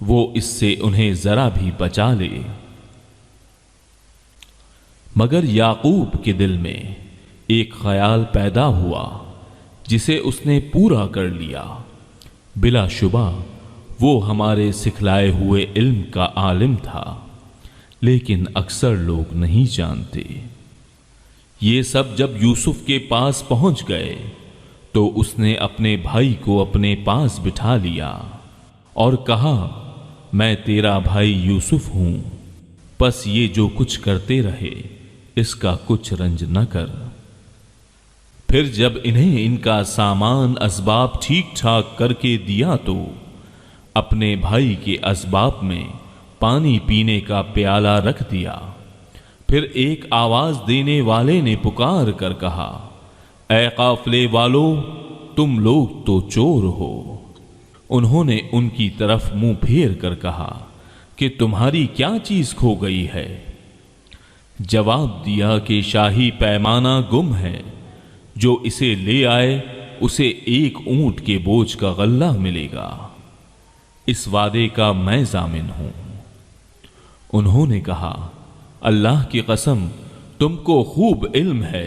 وہ اس سے انہیں ذرا بھی بچا لے۔ مگر یعقوب کے دل میں ایک خیال پیدا ہوا جسے اس نے پورا کر لیا۔ بلا شبہ وہ ہمارے سکھلائے ہوئے علم کا عالم تھا، لیکن اکثر لوگ نہیں جانتے۔ یہ سب جب یوسف کے پاس پہنچ گئے تو اس نے اپنے بھائی کو اپنے پاس بٹھا لیا اور کہا، میں تیرا بھائی یوسف ہوں، پس یہ جو کچھ کرتے رہے اس کا کچھ رنج نہ کر۔ پھر جب انہیں ان کا سامان اسباب ٹھیک ٹھاک کر کے دیا تو اپنے بھائی کے اسباب میں پانی پینے کا پیالہ رکھ دیا۔ پھر ایک آواز دینے والے نے پکار کر کہا، اے قافلے والو، تم لوگ تو چور ہو۔ انہوں نے ان کی طرف منہ پھیر کر کہا کہ تمہاری کیا چیز کھو گئی ہے؟ جواب دیا کہ شاہی پیمانہ گم ہے، جو اسے لے آئے اسے ایک اونٹ کے بوجھ کا غلہ ملے گا، اس وعدے کا میں ضامن ہوں۔ انہوں نے کہا، اللہ کی قسم، تم کو خوب علم ہے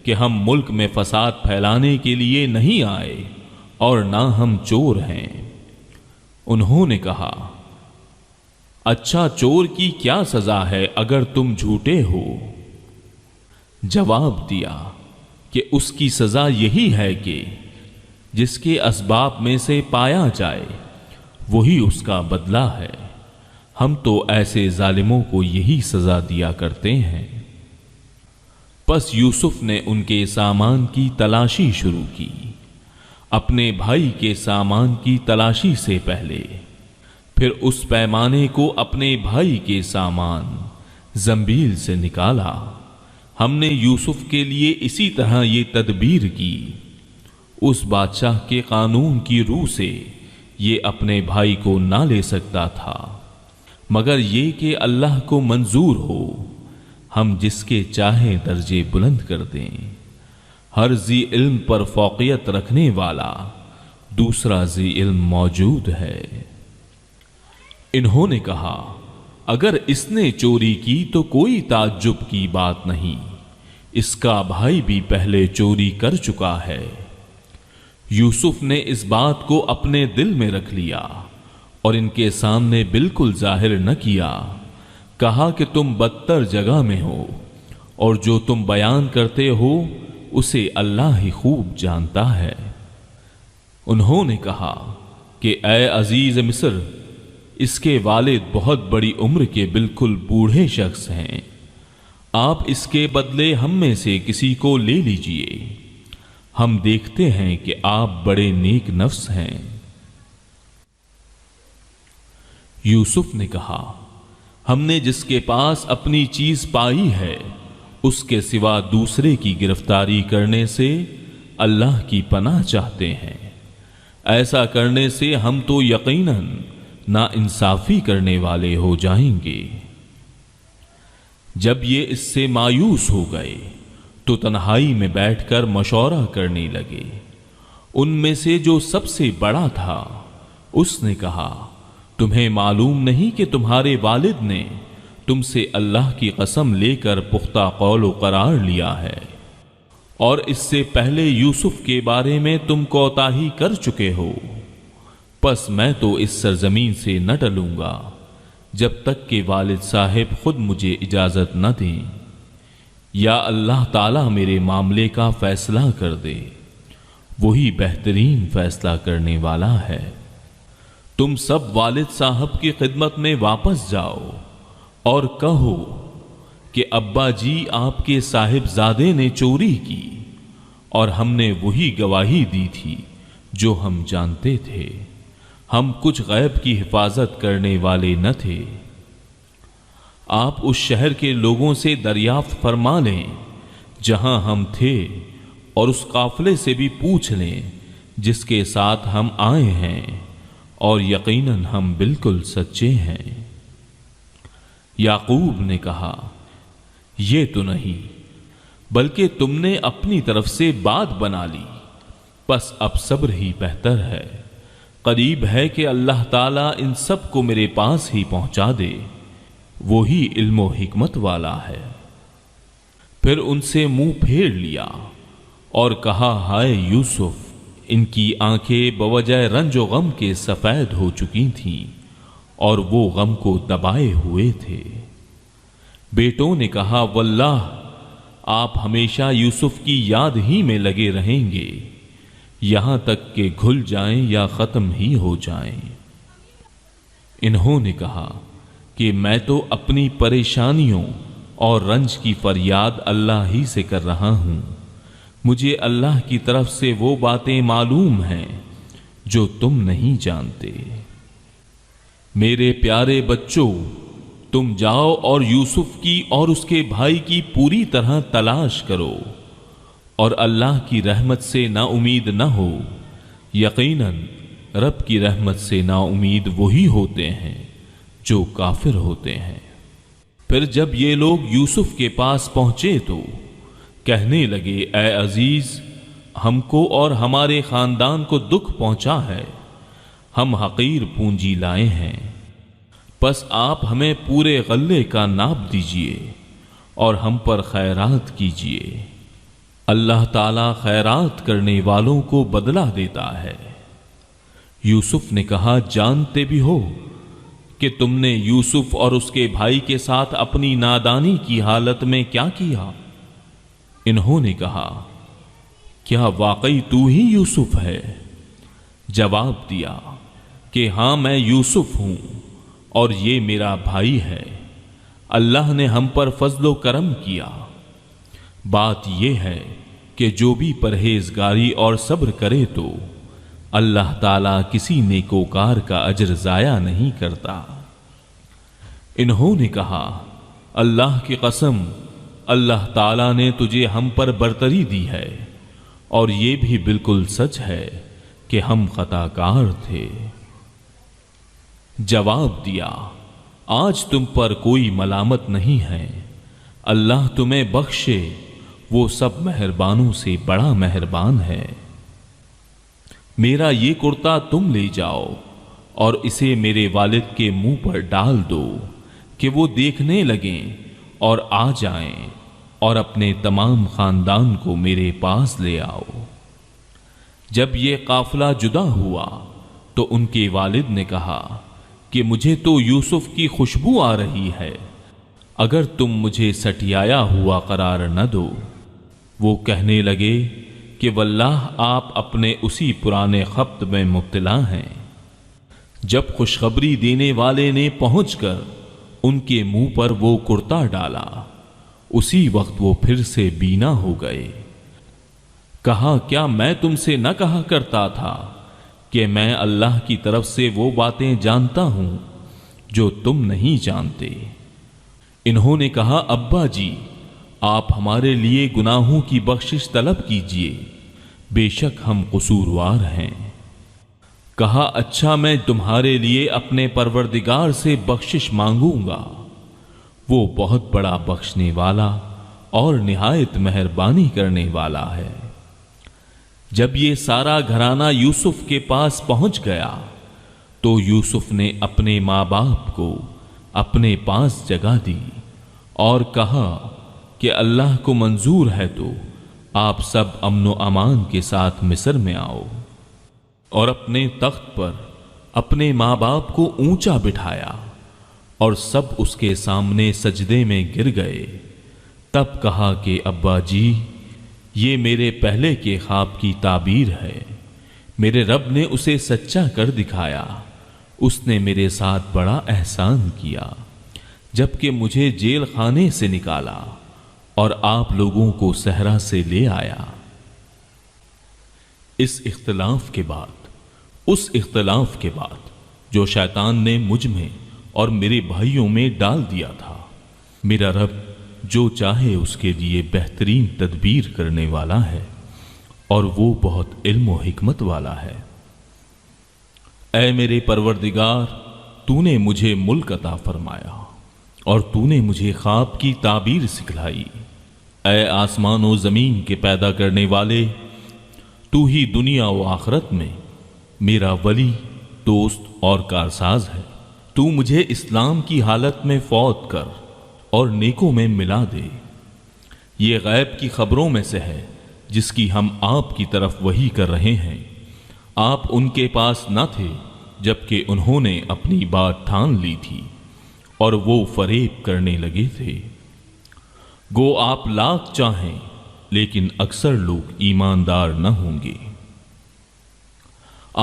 کہ ہم ملک میں فساد پھیلانے کے لیے نہیں آئے اور نہ ہم چور ہیں۔ انہوں نے کہا، اچھا چور کی کیا سزا ہے اگر تم جھوٹے ہو؟ جواب دیا کہ اس کی سزا یہی ہے کہ جس کے اسباب میں سے پایا جائے وہی اس کا بدلہ ہے، ہم تو ایسے ظالموں کو یہی سزا دیا کرتے ہیں۔ پس یوسف نے ان کے سامان کی تلاشی شروع کی، اپنے بھائی کے سامان کی تلاشی سے پہلے، پھر اس پیمانے کو اپنے بھائی کے سامان زنبیل سے نکالا۔ ہم نے یوسف کے لیے اسی طرح یہ تدبیر کی، اس بادشاہ کے قانون کی روح سے یہ اپنے بھائی کو نہ لے سکتا تھا، مگر یہ کہ اللہ کو منظور ہو ہم جس کے چاہے درجے بلند کر دیں۔ ہر ذی علم پر فوقیت رکھنے والا دوسرا ذی علم موجود ہے۔ انہوں نے کہا، اگر اس نے چوری کی تو کوئی تعجب کی بات نہیں، اس کا بھائی بھی پہلے چوری کر چکا ہے۔ یوسف نے اس بات کو اپنے دل میں رکھ لیا اور ان کے سامنے بالکل ظاہر نہ کیا، کہا کہ تم بدتر جگہ میں ہو اور جو تم بیان کرتے ہو اسے اللہ ہی خوب جانتا ہے۔ انہوں نے کہا کہ اے عزیز مصر، اس کے والد بہت بڑی عمر کے بالکل بوڑھے شخص ہیں، آپ اس کے بدلے ہم میں سے کسی کو لے لیجئے، ہم دیکھتے ہیں کہ آپ بڑے نیک نفس ہیں۔ یوسف نے کہا، ہم نے جس کے پاس اپنی چیز پائی ہے اس کے سوا دوسرے کی گرفتاری کرنے سے اللہ کی پناہ چاہتے ہیں، ایسا کرنے سے ہم تو یقیناً نا انصافی کرنے والے ہو جائیں گے۔ جب یہ اس سے مایوس ہو گئے تو تنہائی میں بیٹھ کر مشورہ کرنے لگے۔ ان میں سے جو سب سے بڑا تھا اس نے کہا، تمہیں معلوم نہیں کہ تمہارے والد نے تم سے اللہ کی قسم لے کر پختہ قول و قرار لیا ہے، اور اس سے پہلے یوسف کے بارے میں تم کوتاہی کر چکے ہو، پس میں تو اس سرزمین سے نہ ٹلوں گا جب تک کہ والد صاحب خود مجھے اجازت نہ دیں، یا اللہ تعالیٰ میرے معاملے کا فیصلہ کر دے، وہی بہترین فیصلہ کرنے والا ہے۔ تم سب والد صاحب کی خدمت میں واپس جاؤ اور کہو کہ ابا جی آپ کے صاحبزادے نے چوری کی اور ہم نے وہی گواہی دی تھی جو ہم جانتے تھے، ہم کچھ غیب کی حفاظت کرنے والے نہ تھے۔ آپ اس شہر کے لوگوں سے دریافت فرما لیں جہاں ہم تھے، اور اس قافلے سے بھی پوچھ لیں جس کے ساتھ ہم آئے ہیں، اور یقیناً ہم بالکل سچے ہیں۔ یعقوب نے کہا، یہ تو نہیں، بلکہ تم نے اپنی طرف سے بات بنا لی، پس اب صبر ہی بہتر ہے۔ قریب ہے کہ اللہ تعالیٰ ان سب کو میرے پاس ہی پہنچا دے، وہی علم و حکمت والا ہے۔ پھر ان سے منہ پھیر لیا اور کہا، ہائے یوسف! ان کی آنکھیں بوجہ رنج و غم کے سفید ہو چکی تھیں اور وہ غم کو دبائے ہوئے تھے۔ بیٹوں نے کہا، واللہ آپ ہمیشہ یوسف کی یاد ہی میں لگے رہیں گے، یہاں تک کہ گھل جائیں یا ختم ہی ہو جائیں۔ انہوں نے کہا کہ میں تو اپنی پریشانیوں اور رنج کی فریاد اللہ ہی سے کر رہا ہوں، مجھے اللہ کی طرف سے وہ باتیں معلوم ہیں جو تم نہیں جانتے۔ میرے پیارے بچوں، تم جاؤ اور یوسف کی اور اس کے بھائی کی پوری طرح تلاش کرو اور اللہ کی رحمت سے نا امید نہ ہو، یقیناً رب کی رحمت سے نا امید وہی ہوتے ہیں جو کافر ہوتے ہیں۔ پھر جب یہ لوگ یوسف کے پاس پہنچے تو کہنے لگے، اے عزیز، ہم کو اور ہمارے خاندان کو دکھ پہنچا ہے، ہم حقیر پونجی لائے ہیں، پس آپ ہمیں پورے غلے کا ناپ دیجئے اور ہم پر خیرات کیجئے، اللہ تعالیٰ خیرات کرنے والوں کو بدلہ دیتا ہے۔ یوسف نے کہا، جانتے بھی ہو کہ تم نے یوسف اور اس کے بھائی کے ساتھ اپنی نادانی کی حالت میں کیا کیا؟ انہوں نے کہا، کیا واقعی تو ہی یوسف ہے؟ جواب دیا کہ ہاں، میں یوسف ہوں اور یہ میرا بھائی ہے، اللہ نے ہم پر فضل و کرم کیا۔ بات یہ ہے کہ جو بھی پرہیزگاری اور صبر کرے تو اللہ تعالیٰ کسی نیکوکار کا اجر ضائع نہیں کرتا۔ انہوں نے کہا، اللہ کی قسم، اللہ تعالیٰ نے تجھے ہم پر برتری دی ہے اور یہ بھی بالکل سچ ہے کہ ہم خطا کار تھے۔ جواب دیا، آج تم پر کوئی ملامت نہیں ہے، اللہ تمہیں بخشے، وہ سب مہربانوں سے بڑا مہربان ہے۔ میرا یہ کرتا تم لے جاؤ اور اسے میرے والد کے منہ پر ڈال دو کہ وہ دیکھنے لگیں اور آ جائیں اور اپنے تمام خاندان کو میرے پاس لے آؤ۔ جب یہ قافلہ جدا ہوا تو ان کے والد نے کہا کہ مجھے تو یوسف کی خوشبو آ رہی ہے، اگر تم مجھے سٹیایا ہوا قرار نہ دو۔ وہ کہنے لگے کہ واللہ آپ اپنے اسی پرانے خبط میں مبتلا ہیں۔ جب خوشخبری دینے والے نے پہنچ کر ان کے منہ پر وہ کرتا ڈالا، اسی وقت وہ پھر سے بینا ہو گئے۔ کہا، کیا میں تم سے نہ کہا کرتا تھا کہ میں اللہ کی طرف سے وہ باتیں جانتا ہوں جو تم نہیں جانتے؟ انہوں نے کہا، ابا جی، آپ ہمارے لیے گناہوں کی بخشش طلب کیجئے، بے شک ہم قصوروار ہیں۔ کہا، اچھا، میں تمہارے لیے اپنے پروردگار سے بخشش مانگوں گا، وہ بہت بڑا بخشنے والا اور نہایت مہربانی کرنے والا ہے۔ جب یہ سارا گھرانہ یوسف کے پاس پہنچ گیا تو یوسف نے اپنے ماں باپ کو اپنے پاس جگہ دی اور کہا کہ اللہ کو منظور ہے تو آپ سب امن و امان کے ساتھ مصر میں آؤ، اور اپنے تخت پر اپنے ماں باپ کو اونچا بٹھایا اور سب اس کے سامنے سجدے میں گر گئے۔ تب کہا کہ ابا جی، یہ میرے پہلے کے خواب کی تعبیر ہے، میرے رب نے اسے سچا کر دکھایا، اس نے میرے ساتھ بڑا احسان کیا جبکہ مجھے جیل خانے سے نکالا اور آپ لوگوں کو صحرا سے لے آیا۔ اس اختلاف کے بعد جو شیطان نے مجھ میں اور میرے بھائیوں میں ڈال دیا تھا، میرا رب جو چاہے اس کے لیے بہترین تدبیر کرنے والا ہے اور وہ بہت علم و حکمت والا ہے۔ اے میرے پروردگار، تو نے مجھے ملک عطا فرمایا اور تو نے مجھے خواب کی تعبیر سکھلائی۔ اے آسمان و زمین کے پیدا کرنے والے، تو ہی دنیا و آخرت میں میرا ولی دوست اور کارساز ہے۔ تو مجھے اسلام کی حالت میں فوت کر اور نیکوں میں ملا دے۔ یہ غیب کی خبروں میں سے ہے جس کی ہم آپ کی طرف وحی کر رہے ہیں۔ آپ ان کے پاس نہ تھے جبکہ انہوں نے اپنی بات ٹھان لی تھی اور وہ فریب کرنے لگے تھے۔ گو آپ لاکھ چاہیں لیکن اکثر لوگ ایماندار نہ ہوں گے۔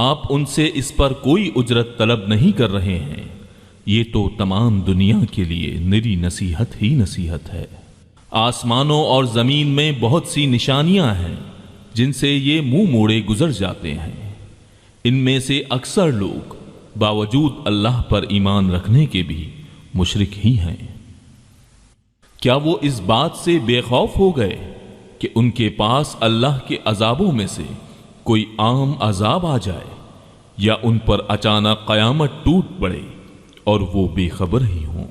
آپ ان سے اس پر کوئی اجرت طلب نہیں کر رہے ہیں، یہ تو تمام دنیا کے لیے نری نصیحت ہی نصیحت ہے۔ آسمانوں اور زمین میں بہت سی نشانیاں ہیں جن سے یہ منہ موڑے گزر جاتے ہیں۔ ان میں سے اکثر لوگ باوجود اللہ پر ایمان رکھنے کے بھی مشرک ہی ہیں۔ کیا وہ اس بات سے بے خوف ہو گئے کہ ان کے پاس اللہ کے عذابوں میں سے کوئی عام عذاب آ جائے یا ان پر اچانک قیامت ٹوٹ پڑے اور وہ بے خبر ہی ہوں؟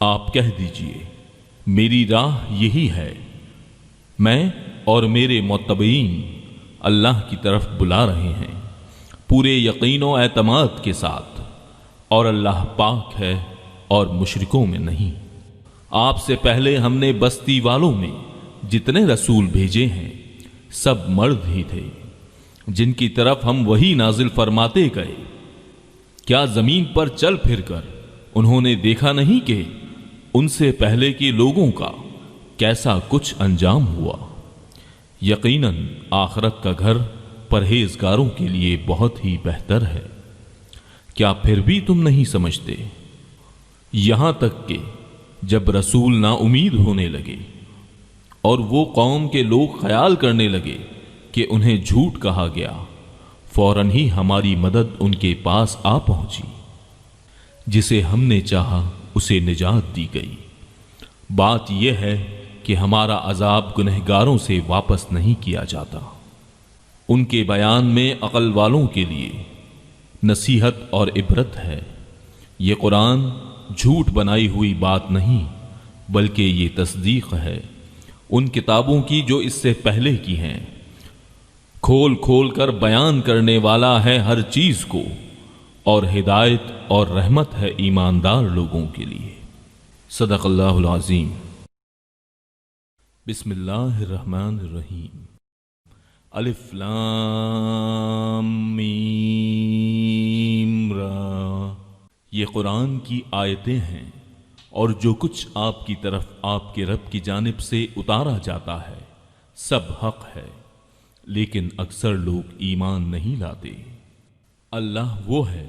آپ کہہ دیجئے میری راہ یہی ہے، میں اور میرے متبعین اللہ کی طرف بلا رہے ہیں پورے یقین و اعتماد کے ساتھ، اور اللہ پاک ہے اور مشرکوں میں نہیں۔ آپ سے پہلے ہم نے بستی والوں میں جتنے رسول بھیجے ہیں سب مرد ہی تھے جن کی طرف ہم وہی نازل فرماتے گئے۔ کیا زمین پر چل پھر کر انہوں نے دیکھا نہیں کہ ان سے پہلے کے لوگوں کا کیسا کچھ انجام ہوا؟ یقیناً آخرت کا گھر پرہیزگاروں کے لیے بہت ہی بہتر ہے۔ کیا پھر بھی تم نہیں سمجھتے؟ یہاں تک کہ جب رسول نا امید ہونے لگے اور وہ قوم کے لوگ خیال کرنے لگے کہ انہیں جھوٹ کہا گیا، فوراً ہی ہماری مدد ان کے پاس آ پہنچی۔ جسے ہم نے چاہا اسے نجات دی گئی۔ بات یہ ہے کہ ہمارا عذاب گنہگاروں سے واپس نہیں کیا جاتا۔ ان کے بیان میں عقل والوں کے لیے نصیحت اور عبرت ہے۔ یہ قرآن جھوٹ بنائی ہوئی بات نہیں بلکہ یہ تصدیق ہے ان کتابوں کی جو اس سے پہلے کی ہیں، کھول کھول کر بیان کرنے والا ہے ہر چیز کو، اور ہدایت اور رحمت ہے ایماندار لوگوں کے لیے۔ صدق اللہ العظیم۔ بسم اللہ الرحمن الرحیم۔ الف لام میم را۔ یہ قرآن کی آیتیں ہیں اور جو کچھ آپ کی طرف آپ کے رب کی جانب سے اتارا جاتا ہے سب حق ہے، لیکن اکثر لوگ ایمان نہیں لاتے۔ اللہ وہ ہے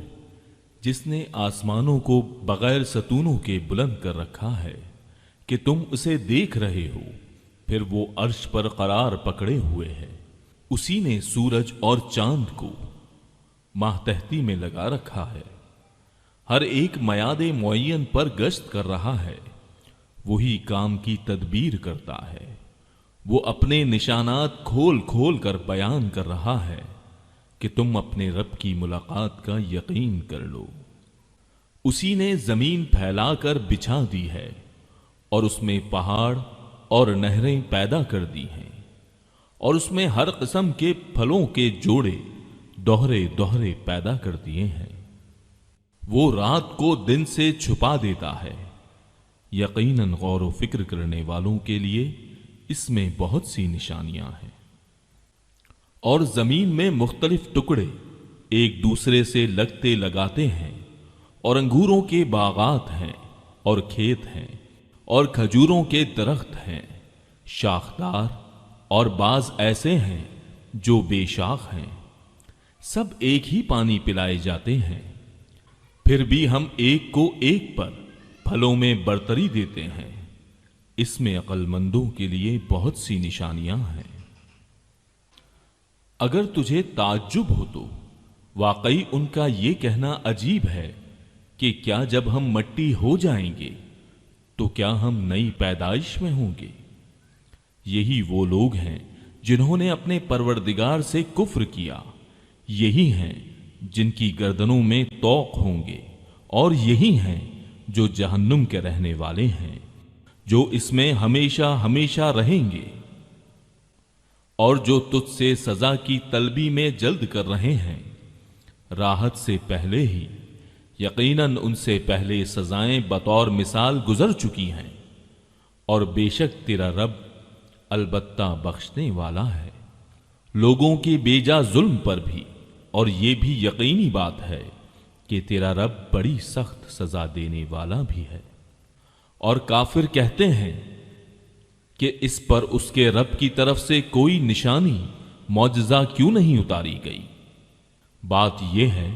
جس نے آسمانوں کو بغیر ستونوں کے بلند کر رکھا ہے کہ تم اسے دیکھ رہے ہو، پھر وہ عرش پر قرار پکڑے ہوئے ہے۔ اسی نے سورج اور چاند کو ماتحتی میں لگا رکھا ہے، ہر ایک میعاد معین پر گشت کر رہا ہے۔ وہی کام کی تدبیر کرتا ہے، وہ اپنے نشانات کھول کھول کر بیان کر رہا ہے کہ تم اپنے رب کی ملاقات کا یقین کر لو۔ اسی نے زمین پھیلا کر بچھا دی ہے اور اس میں پہاڑ اور نہریں پیدا کر دی ہیں، اور اس میں ہر قسم کے پھلوں کے جوڑے دوہرے دوہرے پیدا کر دیے ہیں۔ وہ رات کو دن سے چھپا دیتا ہے۔ یقیناً غور و فکر کرنے والوں کے لیے اس میں بہت سی نشانیاں ہیں۔ اور زمین میں مختلف ٹکڑے ایک دوسرے سے لگتے لگاتے ہیں، اور انگوروں کے باغات ہیں اور کھیت ہیں اور کھجوروں کے درخت ہیں شاخدار، اور بعض ایسے ہیں جو بے شاخ ہیں، سب ایک ہی پانی پلائے جاتے ہیں، پھر بھی ہم ایک کو ایک پر پھلوں میں برتری دیتے ہیں۔ اس میں عقل مندوں کے لیے بہت سی نشانیاں ہیں۔ اگر تجھے تعجب ہو تو واقعی ان کا یہ کہنا عجیب ہے کہ کیا جب ہم مٹی ہو جائیں گے تو کیا ہم نئی پیدائش میں ہوں گے؟ یہی وہ لوگ ہیں جنہوں نے اپنے پروردگار سے کفر کیا، یہی ہیں جن کی گردنوں میں طوق ہوں گے، اور یہی ہیں جو جہنم کے رہنے والے ہیں، جو اس میں ہمیشہ ہمیشہ رہیں گے۔ اور جو تجھ سے سزا کی طلبی میں جلد کر رہے ہیں، راحت سے پہلے ہی یقیناً ان سے پہلے سزائیں بطور مثال گزر چکی ہیں، اور بے شک تیرا رب البتہ بخشنے والا ہے لوگوں کے بیجا ظلم پر بھی، اور یہ بھی یقینی بات ہے کہ تیرا رب بڑی سخت سزا دینے والا بھی ہے۔ اور کافر کہتے ہیں کہ اس پر اس کے رب کی طرف سے کوئی نشانی معجزہ کیوں نہیں اتاری گئی؟ بات یہ ہے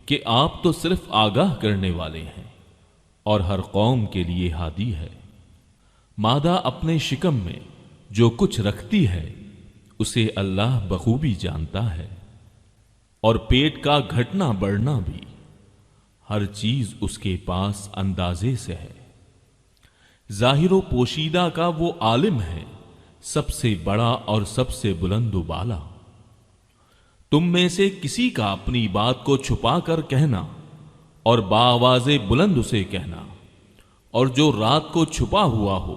کہ آپ تو صرف آگاہ کرنے والے ہیں، اور ہر قوم کے لیے ہادی ہے۔ مادہ اپنے شکم میں جو کچھ رکھتی ہے اسے اللہ بخوبی جانتا ہے، اور پیٹ کا گھٹنا بڑھنا بھی، ہر چیز اس کے پاس اندازے سے ہے۔ ظاہر و پوشیدہ کا وہ عالم ہے، سب سے بڑا اور سب سے بلند و بالا۔ تم میں سے کسی کا اپنی بات کو چھپا کر کہنا اور بآواز بلند اسے کہنا، اور جو رات کو چھپا ہوا ہو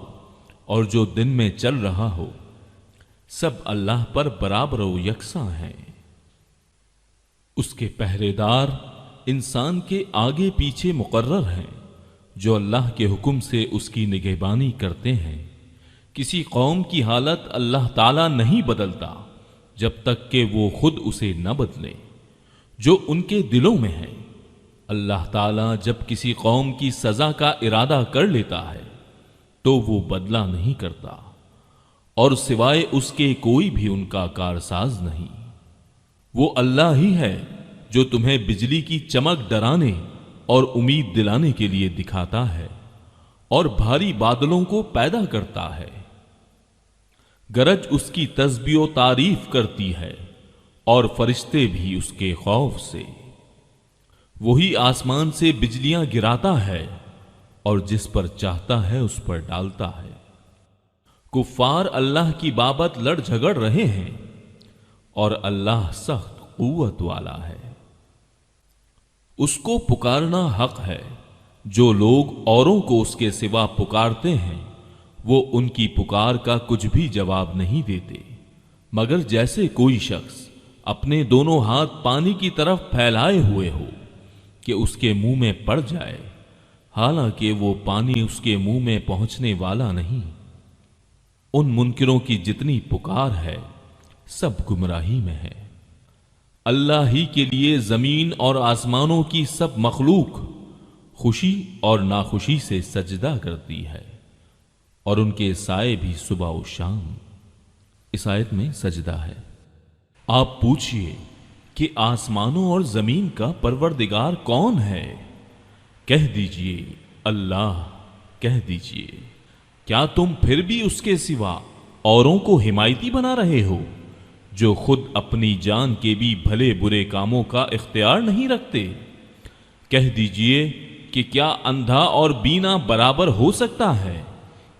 اور جو دن میں چل رہا ہو، سب اللہ پر برابر و یکساں ہیں۔ اس کے پہرے دار انسان کے آگے پیچھے مقرر ہیں، جو اللہ کے حکم سے اس کی نگہبانی کرتے ہیں۔ کسی قوم کی حالت اللہ تعالیٰ نہیں بدلتا جب تک کہ وہ خود اسے نہ بدلے جو ان کے دلوں میں ہے۔ اللہ تعالیٰ جب کسی قوم کی سزا کا ارادہ کر لیتا ہے تو وہ بدلہ نہیں کرتا، اور سوائے اس کے کوئی بھی ان کا کارساز نہیں۔ وہ اللہ ہی ہے جو تمہیں بجلی کی چمک ڈرانے اور امید دلانے کے لیے دکھاتا ہے، اور بھاری بادلوں کو پیدا کرتا ہے۔ گرج اس کی تسبیح و تعریف کرتی ہے، اور فرشتے بھی اس کے خوف سے۔ وہی آسمان سے بجلیاں گراتا ہے، اور جس پر چاہتا ہے اس پر ڈالتا ہے۔ کفار اللہ کی بابت لڑ جھگڑ رہے ہیں، اور اللہ سخت قوت والا ہے۔ اس کو پکارنا حق ہے۔ جو لوگ اوروں کو اس کے سوا پکارتے ہیں وہ ان کی پکار کا کچھ بھی جواب نہیں دیتے، مگر جیسے کوئی شخص اپنے دونوں ہاتھ پانی کی طرف پھیلائے ہوئے ہو کہ اس کے منہ میں پڑ جائے، حالانکہ وہ پانی اس کے منہ میں پہنچنے والا نہیں۔ ان منکروں کی جتنی پکار ہے سب گمراہی میں ہے۔ اللہ ہی کے لیے زمین اور آسمانوں کی سب مخلوق خوشی اور ناخوشی سے سجدہ کرتی ہے، اور ان کے سائے بھی صبح و شام۔ اس آیت میں سجدہ ہے۔ آپ پوچھئے کہ آسمانوں اور زمین کا پروردگار کون ہے؟ کہہ دیجئے اللہ، کہہ دیجئے کیا تم پھر بھی اس کے سوا اوروں کو حمایتی بنا رہے ہو جو خود اپنی جان کے بھی بھلے برے کاموں کا اختیار نہیں رکھتے؟ کہہ دیجئے کہ کیا اندھا اور بینا برابر ہو سکتا ہے؟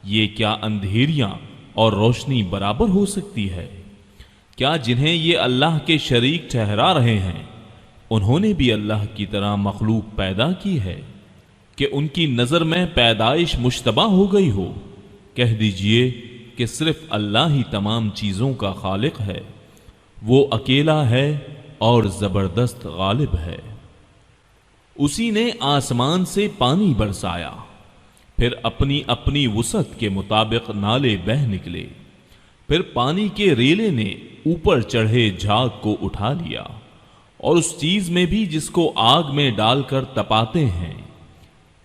یہ کیا اندھیریاں اور روشنی برابر ہو سکتی ہے؟ کیا جنہیں یہ اللہ کے شریک ٹھہرا رہے ہیں انہوں نے بھی اللہ کی طرح مخلوق پیدا کی ہے کہ ان کی نظر میں پیدائش مشتبہ ہو گئی ہو؟ کہہ دیجئے کہ صرف اللہ ہی تمام چیزوں کا خالق ہے، وہ اکیلا ہے اور زبردست غالب ہے۔ اسی نے آسمان سے پانی برسایا، پھر اپنی اپنی وسعت کے مطابق نالے بہہ نکلے، پھر پانی کے ریلے نے اوپر چڑھے جھاگ کو اٹھا لیا، اور اس چیز میں بھی جس کو آگ میں ڈال کر تپاتے ہیں،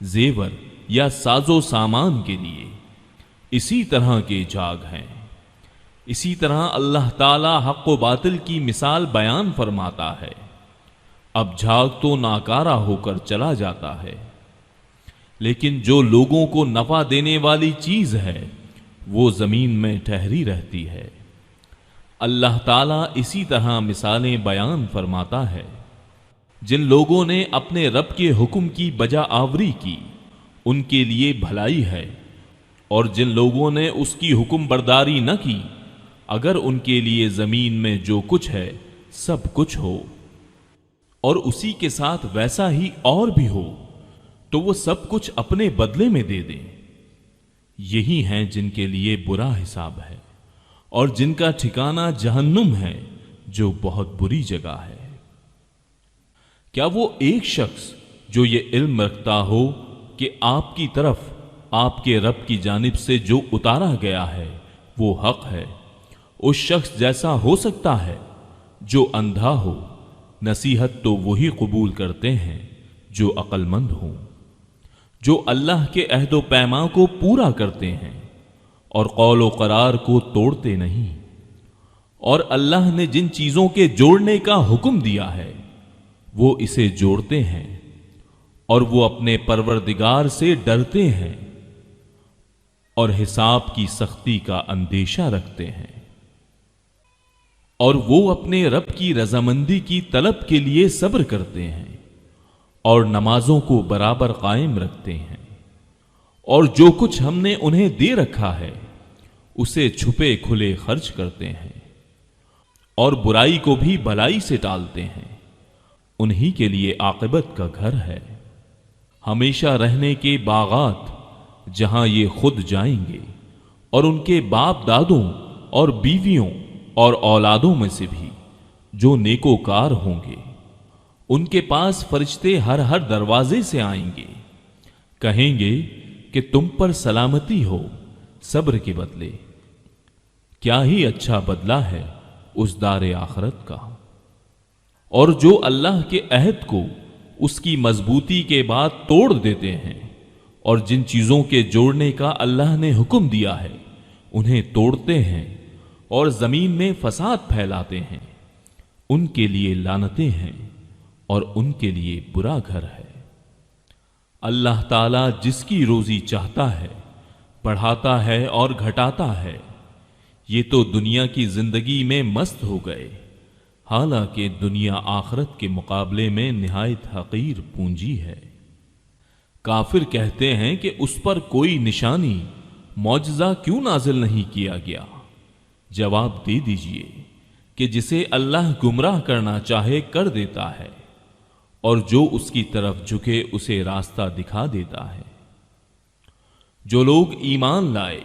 زیور یا ساز و سامان کے لیے اسی طرح کے جھاگ ہیں۔ اسی طرح اللہ تعالی حق و باطل کی مثال بیان فرماتا ہے۔ اب جھاگ تو ناکارہ ہو کر چلا جاتا ہے، لیکن جو لوگوں کو نفع دینے والی چیز ہے وہ زمین میں ٹھہری رہتی ہے۔ اللہ تعالیٰ اسی طرح مثالیں بیان فرماتا ہے۔ جن لوگوں نے اپنے رب کے حکم کی بجا آوری کی ان کے لیے بھلائی ہے، اور جن لوگوں نے اس کی حکم برداری نہ کی اگر ان کے لیے زمین میں جو کچھ ہے سب کچھ ہو اور اسی کے ساتھ ویسا ہی اور بھی ہو تو وہ سب کچھ اپنے بدلے میں دے دیں۔ یہی ہیں جن کے لیے برا حساب ہے اور جن کا ٹھکانہ جہنم ہے جو بہت بری جگہ ہے۔ کیا وہ ایک شخص جو یہ علم رکھتا ہو کہ آپ کی طرف آپ کے رب کی جانب سے جو اتارا گیا ہے وہ حق ہے، اس شخص جیسا ہو سکتا ہے جو اندھا ہو؟ نصیحت تو وہی قبول کرتے ہیں جو عقل مند ہوں، جو اللہ کے عہد و پیمان کو پورا کرتے ہیں اور قول و قرار کو توڑتے نہیں، اور اللہ نے جن چیزوں کے جوڑنے کا حکم دیا ہے وہ اسے جوڑتے ہیں، اور وہ اپنے پروردگار سے ڈرتے ہیں اور حساب کی سختی کا اندیشہ رکھتے ہیں، اور وہ اپنے رب کی رضامندی کی طلب کے لیے صبر کرتے ہیں اور نمازوں کو برابر قائم رکھتے ہیں، اور جو کچھ ہم نے انہیں دے رکھا ہے اسے چھپے کھلے خرچ کرتے ہیں، اور برائی کو بھی بھلائی سے ٹالتے ہیں، انہی کے لیے عاقبت کا گھر ہے، ہمیشہ رہنے کے باغات جہاں یہ خود جائیں گے، اور ان کے باپ دادوں اور بیویوں اور اولادوں میں سے بھی جو نیکوکار ہوں گے، ان کے پاس فرشتے ہر دروازے سے آئیں گے، کہیں گے کہ تم پر سلامتی ہو صبر کے بدلے، کیا ہی اچھا بدلہ ہے اس دار آخرت کا۔ اور جو اللہ کے عہد کو اس کی مضبوطی کے بعد توڑ دیتے ہیں اور جن چیزوں کے جوڑنے کا اللہ نے حکم دیا ہے انہیں توڑتے ہیں اور زمین میں فساد پھیلاتے ہیں، ان کے لیے لعنتیں ہیں اور ان کے لیے برا گھر ہے۔ اللہ تعالیٰ جس کی روزی چاہتا ہے بڑھاتا ہے اور گھٹاتا ہے، یہ تو دنیا کی زندگی میں مست ہو گئے، حالانکہ دنیا آخرت کے مقابلے میں نہایت حقیر پونجی ہے۔ کافر کہتے ہیں کہ اس پر کوئی نشانی معجزہ کیوں نازل نہیں کیا گیا؟ جواب دے دیجئے کہ جسے اللہ گمراہ کرنا چاہے کر دیتا ہے، اور جو اس کی طرف جھکے اسے راستہ دکھا دیتا ہے۔ جو لوگ ایمان لائے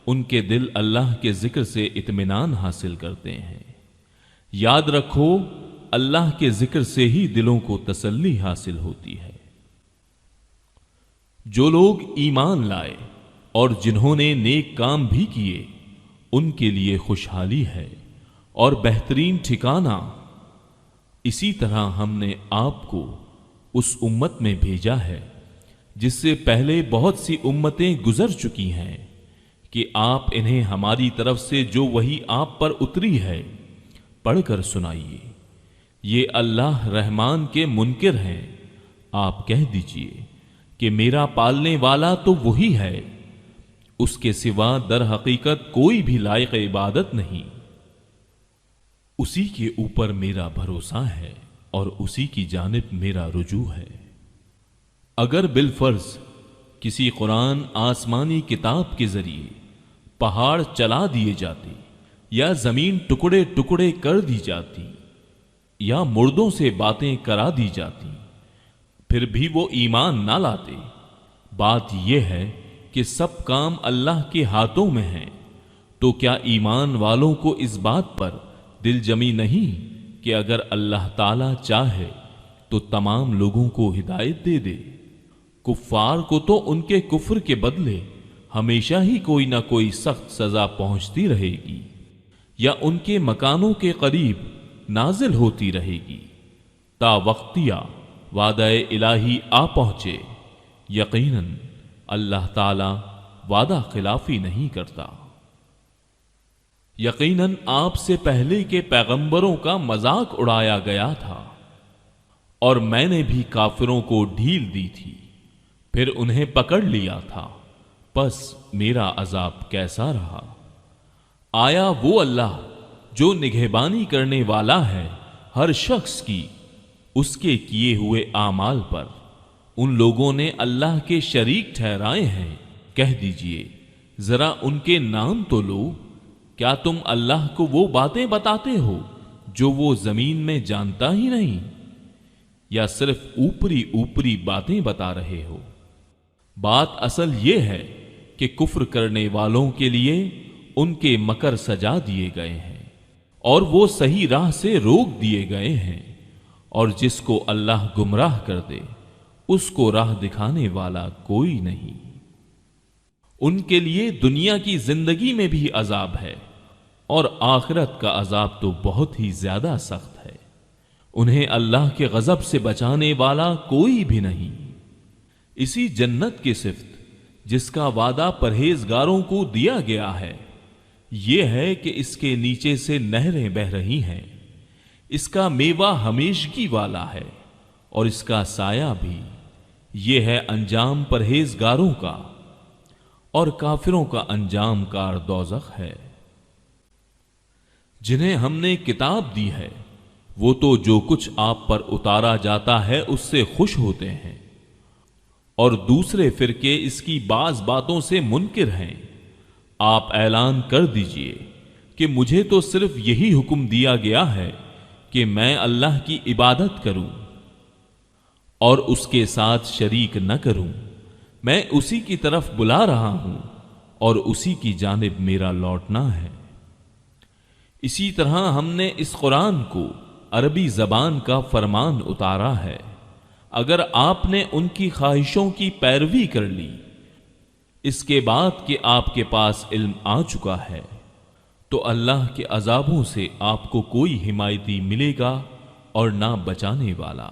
ان کے دل اللہ کے ذکر سے اطمینان حاصل کرتے ہیں۔ یاد رکھو اللہ کے ذکر سے ہی دلوں کو تسلی حاصل ہوتی ہے۔ جو لوگ ایمان لائے اور جنہوں نے نیک کام بھی کیے ان کے لیے خوشحالی ہے اور بہترین ٹھکانہ۔ اسی طرح ہم نے آپ کو اس امت میں بھیجا ہے جس سے پہلے بہت سی امتیں گزر چکی ہیں کہ آپ انہیں ہماری طرف سے جو وحی آپ پر اتری ہے پڑھ کر سنائیے۔ یہ اللہ رحمان کے منکر ہیں۔ آپ کہہ دیجئے کہ میرا پالنے والا تو وہی ہے، اس کے سوا در حقیقت کوئی بھی لائق عبادت نہیں، اسی کے اوپر میرا بھروسہ ہے اور اسی کی جانب میرا رجوع ہے۔ اگر بالفرض کسی قرآن آسمانی کتاب کے ذریعے پہاڑ چلا دیے جاتے یا زمین ٹکڑے ٹکڑے کر دی جاتی یا مردوں سے باتیں کرا دی جاتی پھر بھی وہ ایمان نہ لاتے۔ بات یہ ہے کہ سب کام اللہ کے ہاتھوں میں ہیں، تو کیا ایمان والوں کو اس بات پر دل جمی نہیں کہ اگر اللہ تعالی چاہے تو تمام لوگوں کو ہدایت دے دے؟ کفار کو تو ان کے کفر کے بدلے ہمیشہ ہی کوئی نہ کوئی سخت سزا پہنچتی رہے گی یا ان کے مکانوں کے قریب نازل ہوتی رہے گی تا وقتیہ وعدہ الہی آ پہنچے۔ یقیناً اللہ تعالی وعدہ خلافی نہیں کرتا۔ یقیناً آپ سے پہلے کے پیغمبروں کا مذاق اڑایا گیا تھا اور میں نے بھی کافروں کو ڈھیل دی تھی، پھر انہیں پکڑ لیا تھا، پس میرا عذاب کیسا رہا۔ آیا وہ اللہ جو نگہبانی کرنے والا ہے ہر شخص کی اس کے کیے ہوئے اعمال پر، ان لوگوں نے اللہ کے شریک ٹھہرائے ہیں۔ کہہ دیجئے ذرا ان کے نام تو لو، کیا تم اللہ کو وہ باتیں بتاتے ہو جو وہ زمین میں جانتا ہی نہیں، یا صرف اوپری اوپری باتیں بتا رہے ہو؟ بات اصل یہ ہے کہ کفر کرنے والوں کے لیے ان کے مکر سجا دیے گئے ہیں اور وہ صحیح راہ سے روک دیے گئے ہیں، اور جس کو اللہ گمراہ کر دے اس کو راہ دکھانے والا کوئی نہیں۔ ان کے لیے دنیا کی زندگی میں بھی عذاب ہے اور آخرت کا عذاب تو بہت ہی زیادہ سخت ہے۔ انہیں اللہ کے غضب سے بچانے والا کوئی بھی نہیں۔ اسی جنت کی صفت جس کا وعدہ پرہیزگاروں کو دیا گیا ہے یہ ہے کہ اس کے نیچے سے نہریں بہہ رہی ہیں، اس کا میوہ ہمیشگی والا ہے اور اس کا سایہ بھی۔ یہ ہے انجام پرہیزگاروں کا، اور کافروں کا انجام کار دوزخ ہے۔ جنہیں ہم نے کتاب دی ہے وہ تو جو کچھ آپ پر اتارا جاتا ہے اس سے خوش ہوتے ہیں، اور دوسرے فرقے اس کی بعض باتوں سے منکر ہیں۔ آپ اعلان کر دیجئے کہ مجھے تو صرف یہی حکم دیا گیا ہے کہ میں اللہ کی عبادت کروں اور اس کے ساتھ شریک نہ کروں۔ میں اسی کی طرف بلا رہا ہوں اور اسی کی جانب میرا لوٹنا ہے۔ اسی طرح ہم نے اس قرآن کو عربی زبان کا فرمان اتارا ہے۔ اگر آپ نے ان کی خواہشوں کی پیروی کر لی اس کے بعد کہ آپ کے پاس علم آ چکا ہے تو اللہ کے عذابوں سے آپ کو کوئی حمایتی ملے گا اور نہ بچانے والا۔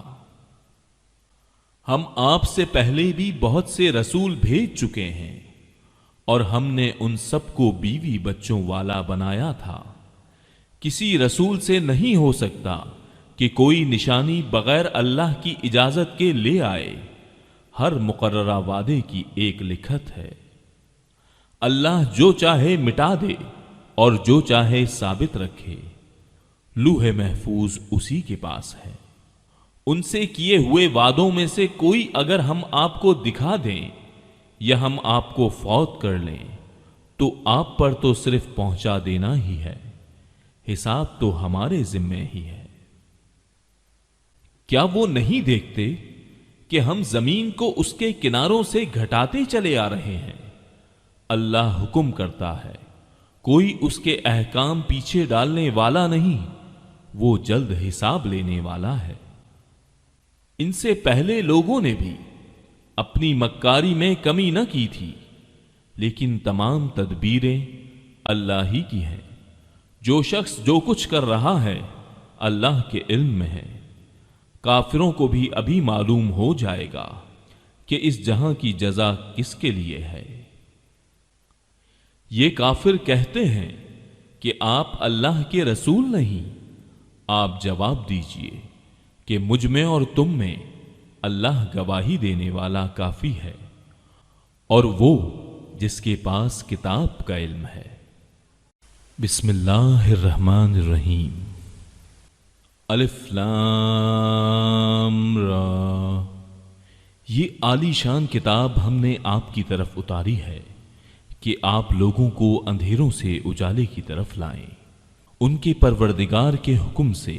ہم آپ سے پہلے بھی بہت سے رسول بھیج چکے ہیں اور ہم نے ان سب کو بیوی بچوں والا بنایا تھا۔ کسی رسول سے نہیں ہو سکتا کہ کوئی نشانی بغیر اللہ کی اجازت کے لے آئے۔ ہر مقررہ وعدے کی ایک لکھت ہے۔ اللہ جو چاہے مٹا دے اور جو چاہے ثابت رکھے۔ لوح محفوظ اسی کے پاس ہے۔ ان سے کیے ہوئے وعدوں میں سے کوئی اگر ہم آپ کو دکھا دیں یا ہم آپ کو فوت کر لیں تو آپ پر تو صرف پہنچا دینا ہی ہے، حساب تو ہمارے ذمے ہی ہے۔ کیا وہ نہیں دیکھتے کہ ہم زمین کو اس کے کناروں سے گھٹاتے چلے آ رہے ہیں؟ اللہ حکم کرتا ہے، کوئی اس کے احکام پیچھے ڈالنے والا نہیں، وہ جلد حساب لینے والا ہے۔ ان سے پہلے لوگوں نے بھی اپنی مکاری میں کمی نہ کی تھی، لیکن تمام تدبیریں اللہ ہی کی ہیں۔ جو شخص جو کچھ کر رہا ہے اللہ کے علم میں ہے۔ کافروں کو بھی ابھی معلوم ہو جائے گا کہ اس جہاں کی جزا کس کے لیے ہے۔ یہ کافر کہتے ہیں کہ آپ اللہ کے رسول نہیں۔ آپ جواب دیجئے کہ مجھ میں اور تم میں اللہ گواہی دینے والا کافی ہے، اور وہ جس کے پاس کتاب کا علم ہے۔ بسم اللہ الرحمن الرحیم۔ الف لام را۔ یہ عالی شان کتاب ہم نے آپ کی طرف اتاری ہے کہ آپ لوگوں کو اندھیروں سے اجالے کی طرف لائیں، ان کے پروردگار کے حکم سے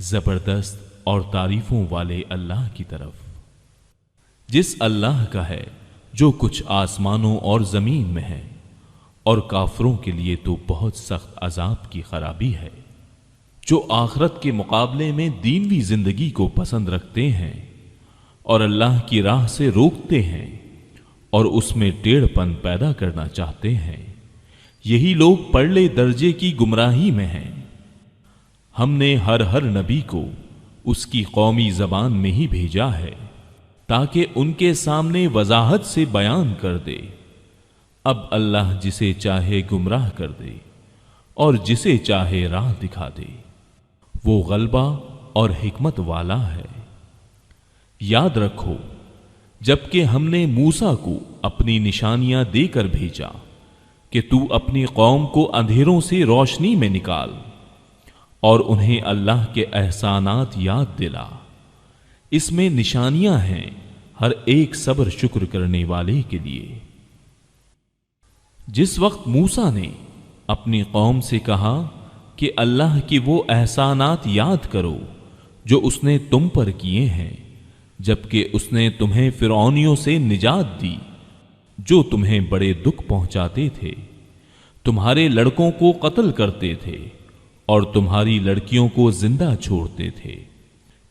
زبردست اور تعریفوں والے اللہ کی طرف، جس اللہ کا ہے جو کچھ آسمانوں اور زمین میں ہے، اور کافروں کے لیے تو بہت سخت عذاب کی خرابی ہے۔ جو آخرت کے مقابلے میں دینوی زندگی کو پسند رکھتے ہیں اور اللہ کی راہ سے روکتے ہیں اور اس میں ٹیڑھ پن پیدا کرنا چاہتے ہیں، یہی لوگ پرلے درجے کی گمراہی میں ہیں۔ ہم نے ہر نبی کو اس کی قومی زبان میں ہی بھیجا ہے تاکہ ان کے سامنے وضاحت سے بیان کر دے۔ اب اللہ جسے چاہے گمراہ کر دے اور جسے چاہے راہ دکھا دے، وہ غلبہ اور حکمت والا ہے۔ یاد رکھو جبکہ ہم نے موسیٰ کو اپنی نشانیاں دے کر بھیجا کہ تو اپنی قوم کو اندھیروں سے روشنی میں نکال اور انہیں اللہ کے احسانات یاد دلا۔ اس میں نشانیاں ہیں ہر ایک صبر شکر کرنے والے کے لیے۔ جس وقت موسیٰ نے اپنی قوم سے کہا کہ اللہ کی وہ احسانات یاد کرو جو اس نے تم پر کیے ہیں، جبکہ اس نے تمہیں فرعونیوں سے نجات دی جو تمہیں بڑے دکھ پہنچاتے تھے، تمہارے لڑکوں کو قتل کرتے تھے اور تمہاری لڑکیوں کو زندہ چھوڑتے تھے،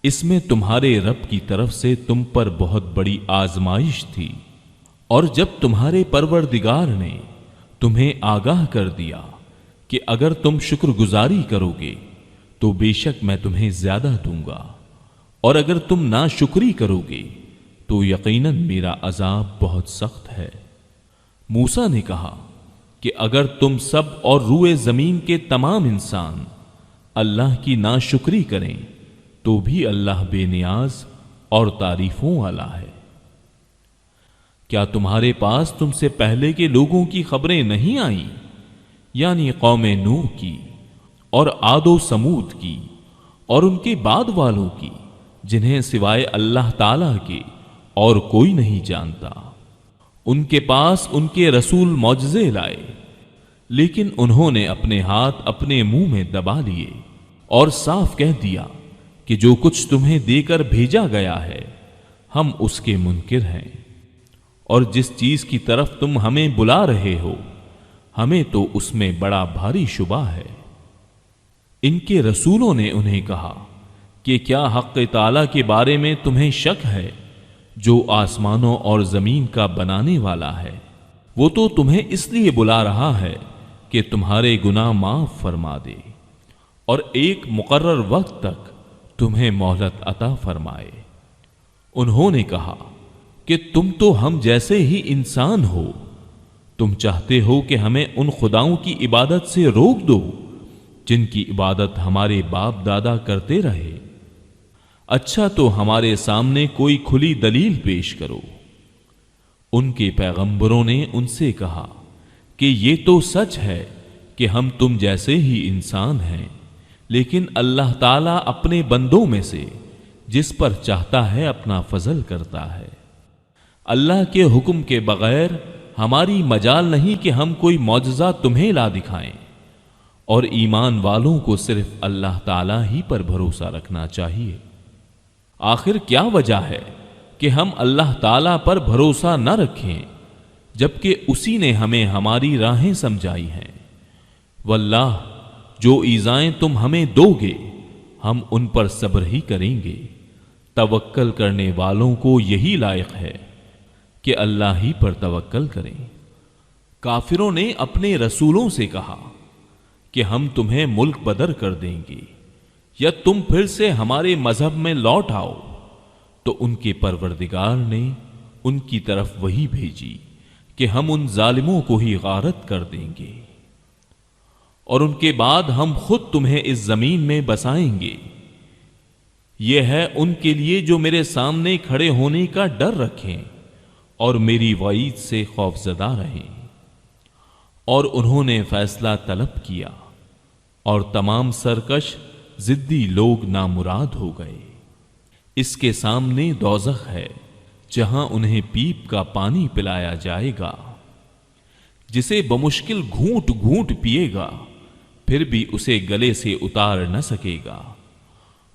اس میں تمہارے رب کی طرف سے تم پر بہت بڑی آزمائش تھی، اور جب تمہارے پروردگار نے تمہیں آگاہ کر دیا کہ اگر تم شکر گزاری کرو گے تو بے شک میں تمہیں زیادہ دوں گا، اور اگر تم ناشکری کرو گے تو یقیناً میرا عذاب بہت سخت ہے۔ موسیٰ نے کہا کہ اگر تم سب اور روئے زمین کے تمام انسان اللہ کی ناشکری کریں تو بھی اللہ بے نیاز اور تعریفوں والا ہے۔ کیا تمہارے پاس تم سے پہلے کے لوگوں کی خبریں نہیں آئیں، یعنی قوم نوح کی اور عاد و سمود کی اور ان کے بعد والوں کی، جنہیں سوائے اللہ تعالیٰ کے اور کوئی نہیں جانتا؟ ان کے پاس ان کے رسول معجزے لائے، لیکن انہوں نے اپنے ہاتھ اپنے منہ میں دبا لیے اور صاف کہہ دیا کہ جو کچھ تمہیں دے کر بھیجا گیا ہے ہم اس کے منکر ہیں، اور جس چیز کی طرف تم ہمیں بلا رہے ہو ہمیں تو اس میں بڑا بھاری شبہ ہے۔ ان کے رسولوں نے انہیں کہا کہ کیا حق تعالیٰ کے بارے میں تمہیں شک ہے جو آسمانوں اور زمین کا بنانے والا ہے؟ وہ تو تمہیں اس لیے بلا رہا ہے کہ تمہارے گناہ معاف فرما دے اور ایک مقرر وقت تک تمہیں مہلت عطا فرمائے۔ انہوں نے کہا کہ تم تو ہم جیسے ہی انسان ہو، تم چاہتے ہو کہ ہمیں ان خداؤں کی عبادت سے روک دو جن کی عبادت ہمارے باپ دادا کرتے رہے۔ اچھا تو ہمارے سامنے کوئی کھلی دلیل پیش کرو۔ ان کے پیغمبروں نے ان سے کہا کہ یہ تو سچ ہے کہ ہم تم جیسے ہی انسان ہیں، لیکن اللہ تعالیٰ اپنے بندوں میں سے جس پر چاہتا ہے اپنا فضل کرتا ہے۔ اللہ کے حکم کے بغیر ہماری مجال نہیں کہ ہم کوئی معجزہ تمہیں لا دکھائیں، اور ایمان والوں کو صرف اللہ تعالیٰ ہی پر بھروسہ رکھنا چاہیے۔ آخر کیا وجہ ہے کہ ہم اللہ تعالیٰ پر بھروسہ نہ رکھیں جبکہ اسی نے ہمیں ہماری راہیں سمجھائی ہیں؟ واللہ جو ایذائیں تم ہمیں دو گے ہم ان پر صبر ہی کریں گے۔ توکل کرنے والوں کو یہی لائق ہے کہ اللہ ہی پر توکل کریں۔ کافروں نے اپنے رسولوں سے کہا کہ ہم تمہیں ملک بدر کر دیں گے یا تم پھر سے ہمارے مذہب میں لوٹ آؤ، تو ان کے پروردگار نے ان کی طرف وہی بھیجی کہ ہم ان ظالموں کو ہی غارت کر دیں گے، اور ان کے بعد ہم خود تمہیں اس زمین میں بسائیں گے۔ یہ ہے ان کے لیے جو میرے سامنے کھڑے ہونے کا ڈر رکھیں اور میری وعید سے خوف زدہ رہیں۔ اور انہوں نے فیصلہ طلب کیا اور تمام سرکش ضدی لوگ نامراد ہو گئے۔ اس کے سامنے دوزخ ہے جہاں انہیں پیپ کا پانی پلایا جائے گا، جسے بمشکل گھونٹ گھونٹ پیے گا پھر بھی اسے گلے سے اتار نہ سکے گا،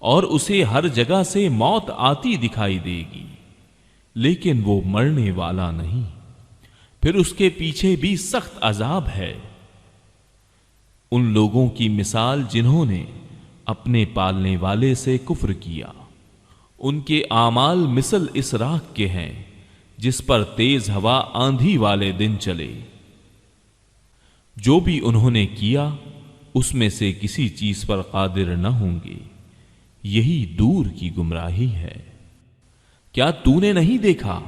اور اسے ہر جگہ سے موت آتی دکھائی دے گی لیکن وہ مرنے والا نہیں، پھر اس کے پیچھے بھی سخت عذاب ہے۔ ان لوگوں کی مثال جنہوں نے اپنے پالنے والے سے کفر کیا، ان کے اعمال مثل اس راکھ کے ہیں جس پر تیز ہوا آندھی والے دن چلے۔ جو بھی انہوں نے کیا اس میں سے کسی چیز پر قادر نہ ہوں گے، یہی دور کی گمراہی ہے۔ کیا تو نے نہیں دیکھا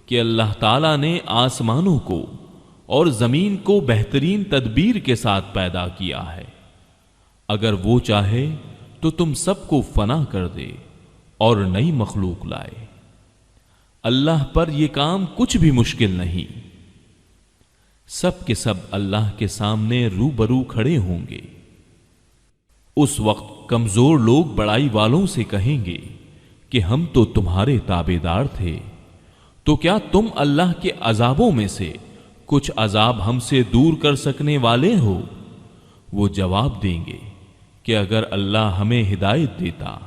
کہ اللہ تعالیٰ نے آسمانوں کو اور زمین کو بہترین تدبیر کے ساتھ پیدا کیا ہے؟ اگر وہ چاہے تو تم سب کو فنا کر دے اور نئی مخلوق لائے۔ اللہ پر یہ کام کچھ بھی مشکل نہیں۔ سب کے سب اللہ کے سامنے روبرو کھڑے ہوں گے۔ اس وقت کمزور لوگ بڑائی والوں سے کہیں گے کہ ہم تو تمہارے تابعدار تھے، تو کیا تم اللہ کے عذابوں میں سے کچھ عذاب ہم سے دور کر سکنے والے ہو؟ وہ جواب دیں گے کہ اگر اللہ ہمیں ہدایت دیتا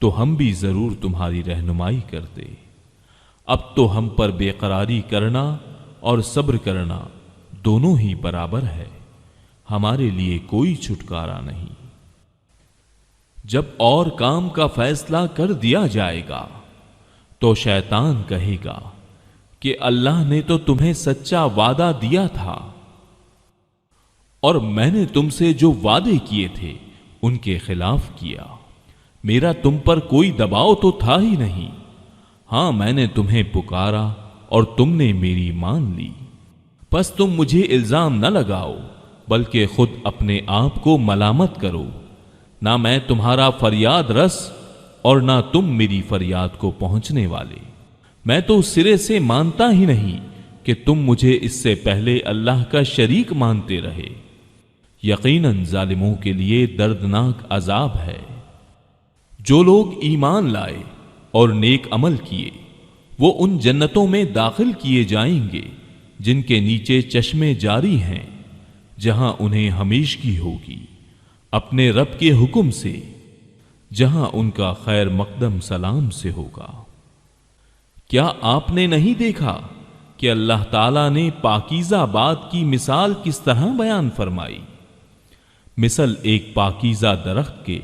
تو ہم بھی ضرور تمہاری رہنمائی کرتے۔ اب تو ہم پر بے قراری کرنا اور صبر کرنا دونوں ہی برابر ہے، ہمارے لیے کوئی چھٹکارا نہیں۔ جب اور کام کا فیصلہ کر دیا جائے گا تو شیطان کہے گا کہ اللہ نے تو تمہیں سچا وعدہ دیا تھا اور میں نے تم سے جو وعدے کیے تھے ان کے خلاف کیا۔ میرا تم پر کوئی دباؤ تو تھا ہی نہیں، ہاں میں نے تمہیں پکارا اور تم نے میری مان لی، بس تم مجھے الزام نہ لگاؤ بلکہ خود اپنے آپ کو ملامت کرو، نہ میں تمہارا فریاد رس اور نہ تم میری فریاد کو پہنچنے والے۔ میں تو سرے سے مانتا ہی نہیں کہ تم مجھے اس سے پہلے اللہ کا شریک مانتے رہے۔ یقیناً ظالموں کے لیے دردناک عذاب ہے۔ جو لوگ ایمان لائے اور نیک عمل کیے وہ ان جنتوں میں داخل کیے جائیں گے جن کے نیچے چشمے جاری ہیں، جہاں انہیں ہمیشگی ہوگی اپنے رب کے حکم سے، جہاں ان کا خیر مقدم سلام سے ہوگا۔ کیا آپ نے نہیں دیکھا کہ اللہ تعالیٰ نے پاکیزہ بات کی مثال کس طرح بیان فرمائی؟ مثل ایک پاکیزہ درخت کے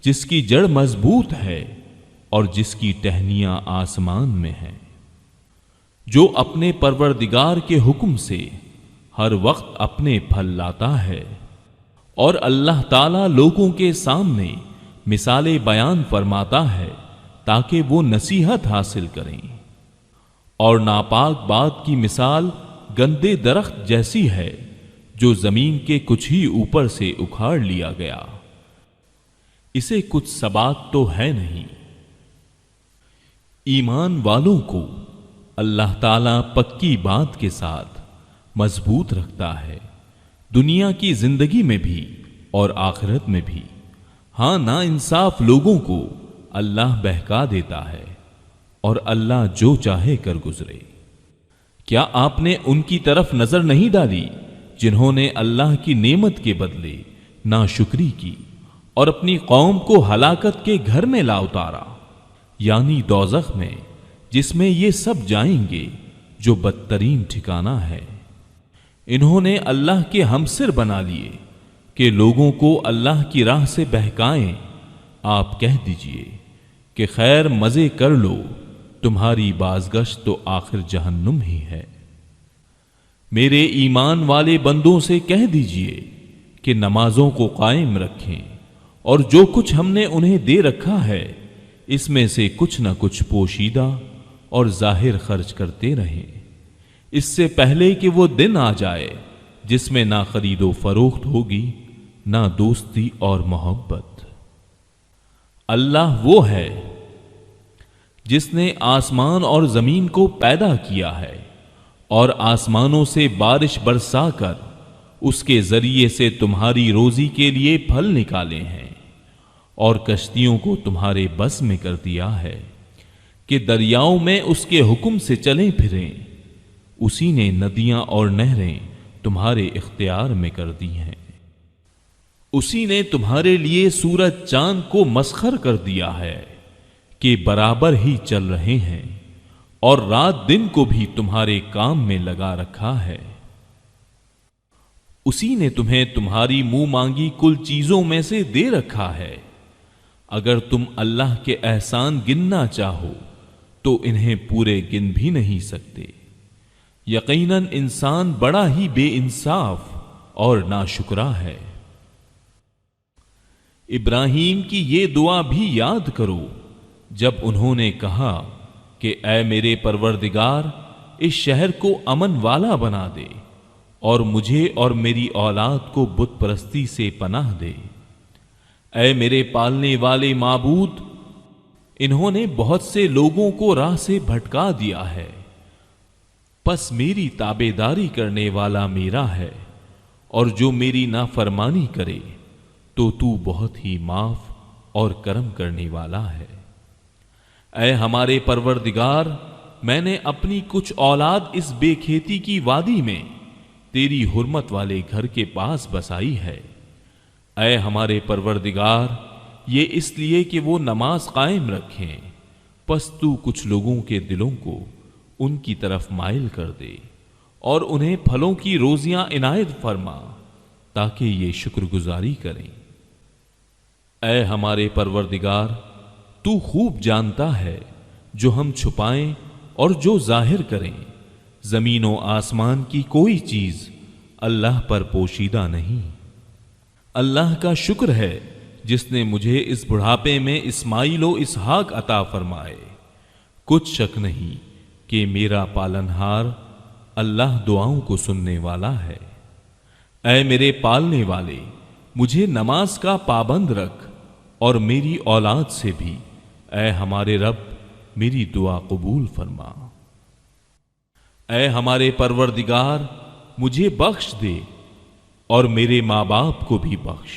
جس کی جڑ مضبوط ہے اور جس کی ٹہنیاں آسمان میں ہیں، جو اپنے پروردگار کے حکم سے ہر وقت اپنے پھل لاتا ہے، اور اللہ تعالیٰ لوگوں کے سامنے مثالیں بیان فرماتا ہے تاکہ وہ نصیحت حاصل کریں۔ اور ناپاک بات کی مثال گندے درخت جیسی ہے جو زمین کے کچھ ہی اوپر سے اکھاڑ لیا گیا، اسے کچھ ثبات تو ہے نہیں۔ ایمان والوں کو اللہ تعالیٰ پکی بات کے ساتھ مضبوط رکھتا ہے، دنیا کی زندگی میں بھی اور آخرت میں بھی۔ ہاں نا انصاف لوگوں کو اللہ بہکا دیتا ہے اور اللہ جو چاہے کر گزرے۔ کیا آپ نے ان کی طرف نظر نہیں ڈالی جنہوں نے اللہ کی نعمت کے بدلے ناشکری کی اور اپنی قوم کو ہلاکت کے گھر میں لا اتارا، یعنی دوزخ میں، جس میں یہ سب جائیں گے جو بدترین ٹھکانہ ہے۔ انہوں نے اللہ کے ہمسر بنا لیے کہ لوگوں کو اللہ کی راہ سے بہکائیں۔ آپ کہہ دیجئے کہ خیر مزے کر لو، تمہاری بازگشت تو آخر جہنم ہی ہے۔ میرے ایمان والے بندوں سے کہہ دیجئے کہ نمازوں کو قائم رکھیں اور جو کچھ ہم نے انہیں دے رکھا ہے اس میں سے کچھ نہ کچھ پوشیدہ اور ظاہر خرچ کرتے رہیں، اس سے پہلے کہ وہ دن آ جائے جس میں نہ خرید و فروخت ہوگی نہ دوستی اور محبت۔ اللہ وہ ہے جس نے آسمان اور زمین کو پیدا کیا ہے اور آسمانوں سے بارش برسا کر اس کے ذریعے سے تمہاری روزی کے لیے پھل نکالے ہیں، اور کشتیوں کو تمہارے بس میں کر دیا ہے کہ دریاؤں میں اس کے حکم سے چلیں پھریں۔ اسی نے ندیاں اور نہریں تمہارے اختیار میں کر دی ہیں۔ اسی نے تمہارے لیے سورج چاند کو مسخر کر دیا ہے کہ برابر ہی چل رہے ہیں، اور رات دن کو بھی تمہارے کام میں لگا رکھا ہے۔ اسی نے تمہیں تمہاری منہ مانگی کل چیزوں میں سے دے رکھا ہے۔ اگر تم اللہ کے احسان گننا چاہو تو انہیں پورے گن بھی نہیں سکتے۔ یقیناً انسان بڑا ہی بے انصاف اور ناشکرا ہے۔ ابراہیم کی یہ دعا بھی یاد کرو جب انہوں نے کہا کہ اے میرے پروردگار، اس شہر کو امن والا بنا دے اور مجھے اور میری اولاد کو بت پرستی سے پناہ دے۔ اے میرے پالنے والے معبود، انہوں نے بہت سے لوگوں کو راہ سے بھٹکا دیا ہے، پس میری تابعداری کرنے والا میرا ہے، اور جو میری نافرمانی کرے تو بہت ہی معاف اور کرم کرنے والا ہے۔ اے ہمارے پروردگار، میں نے اپنی کچھ اولاد اس بے کھیتی کی وادی میں تیری حرمت والے گھر کے پاس بسائی ہے۔ اے ہمارے پروردگار، یہ اس لیے کہ وہ نماز قائم رکھیں، پس تو کچھ لوگوں کے دلوں کو ان کی طرف مائل کر دے اور انہیں پھلوں کی روزیاں عنایت فرما تاکہ یہ شکر گزاری کریں۔ اے ہمارے پروردگار، تو خوب جانتا ہے جو ہم چھپائیں اور جو ظاہر کریں۔ زمین و آسمان کی کوئی چیز اللہ پر پوشیدہ نہیں۔ اللہ کا شکر ہے جس نے مجھے اس بڑھاپے میں اسماعیل و اسحاق عطا فرمائے۔ کچھ شک نہیں کہ میرا پالنہار اللہ دعاؤں کو سننے والا ہے۔ اے میرے پالنے والے، مجھے نماز کا پابند رکھ اور میری اولاد سے بھی اے ہمارے رب میری دعا قبول فرما۔ اے ہمارے پروردگار، مجھے بخش دے اور میرے ماں باپ کو بھی بخش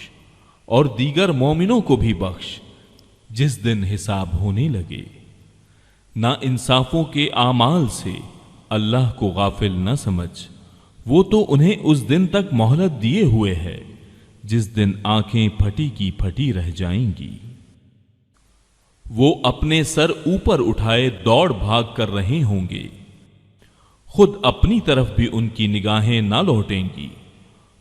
اور دیگر مومنوں کو بھی بخش جس دن حساب ہونے لگے۔ نا انصافوں کے اعمال سے اللہ کو غافل نہ سمجھ، وہ تو انہیں اس دن تک مہلت دیے ہوئے ہے جس دن آنکھیں پھٹی کی پھٹی رہ جائیں گی۔ وہ اپنے سر اوپر اٹھائے دوڑ بھاگ کر رہے ہوں گے، خود اپنی طرف بھی ان کی نگاہیں نہ لوٹیں گی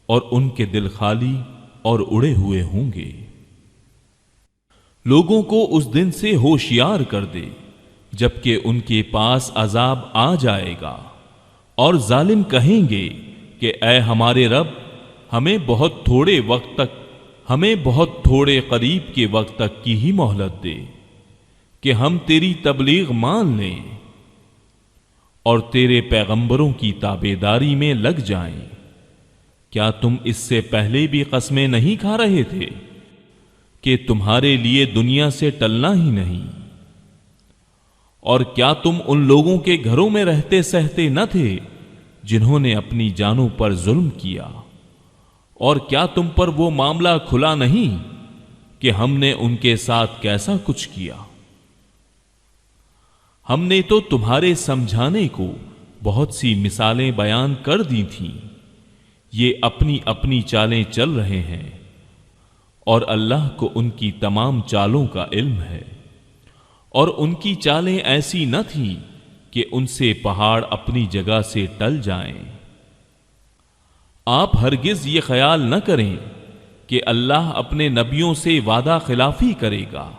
اور ان کے دل خالی اور اڑے ہوئے ہوں گے۔ لوگوں کو اس دن سے ہوشیار کر دے جبکہ ان کے پاس عذاب آ جائے گا، اور ظالم کہیں گے کہ اے ہمارے رب، ہمیں بہت تھوڑے قریب کے وقت تک کی ہی مہلت دے کہ ہم تیری تبلیغ مان لیں اور تیرے پیغمبروں کی تابعداری میں لگ جائیں۔ کیا تم اس سے پہلے بھی قسمیں نہیں کھا رہے تھے کہ تمہارے لیے دنیا سے ٹلنا ہی نہیں؟ اور کیا تم ان لوگوں کے گھروں میں رہتے سہتے نہ تھے جنہوں نے اپنی جانوں پر ظلم کیا؟ اور کیا تم پر وہ معاملہ کھلا نہیں کہ ہم نے ان کے ساتھ کیسا کچھ کیا؟ ہم نے تو تمہارے سمجھانے کو بہت سی مثالیں بیان کر دی تھیں۔ یہ اپنی اپنی چالیں چل رہے ہیں اور اللہ کو ان کی تمام چالوں کا علم ہے۔ اور ان کی چالیں ایسی نہ تھیں کہ ان سے پہاڑ اپنی جگہ سے ٹل جائیں۔ آپ ہرگز یہ خیال نہ کریں کہ اللہ اپنے نبیوں سے وعدہ خلافی کرے گا۔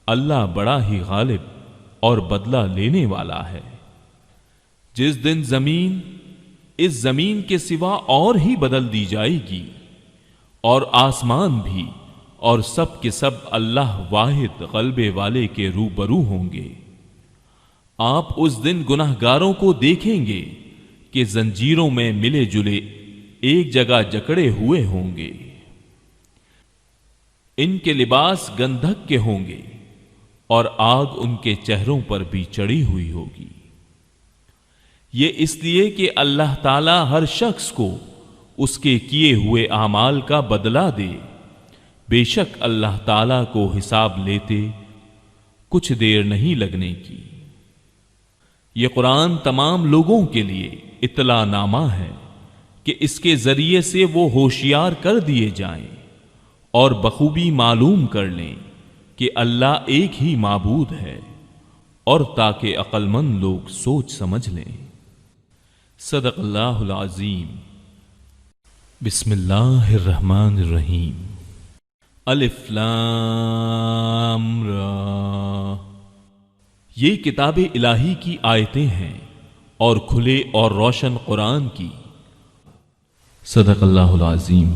اللہ بڑا ہی غالب اور بدلہ لینے والا ہے۔ جس دن زمین اس زمین کے سوا اور ہی بدل دی جائے گی اور آسمان بھی، اور سب کے سب اللہ واحد غلبے والے کے روبرو ہوں گے۔ آپ اس دن گنہگاروں کو دیکھیں گے کہ زنجیروں میں ملے جلے ایک جگہ جکڑے ہوئے ہوں گے۔ ان کے لباس گندھک کے ہوں گے اور آگ ان کے چہروں پر بھی چڑھی ہوئی ہوگی۔ یہ اس لیے کہ اللہ تعالی ہر شخص کو اس کے کیے ہوئے اعمال کا بدلہ دے۔ بے شک اللہ تعالی کو حساب لیتے کچھ دیر نہیں لگنے کی۔ یہ قرآن تمام لوگوں کے لیے اطلاع نامہ ہے کہ اس کے ذریعے سے وہ ہوشیار کر دیے جائیں اور بخوبی معلوم کر لیں کہ اللہ ایک ہی معبود ہے، اور تاکہ عقل مند لوگ سوچ سمجھ لیں۔ صدق اللہ العظیم۔ بسم اللہ الرحمن الرحیم۔ الف لام را۔ یہ کتاب الہی کی آیتیں ہیں اور کھلے اور روشن قرآن کی۔ صدق اللہ العظیم۔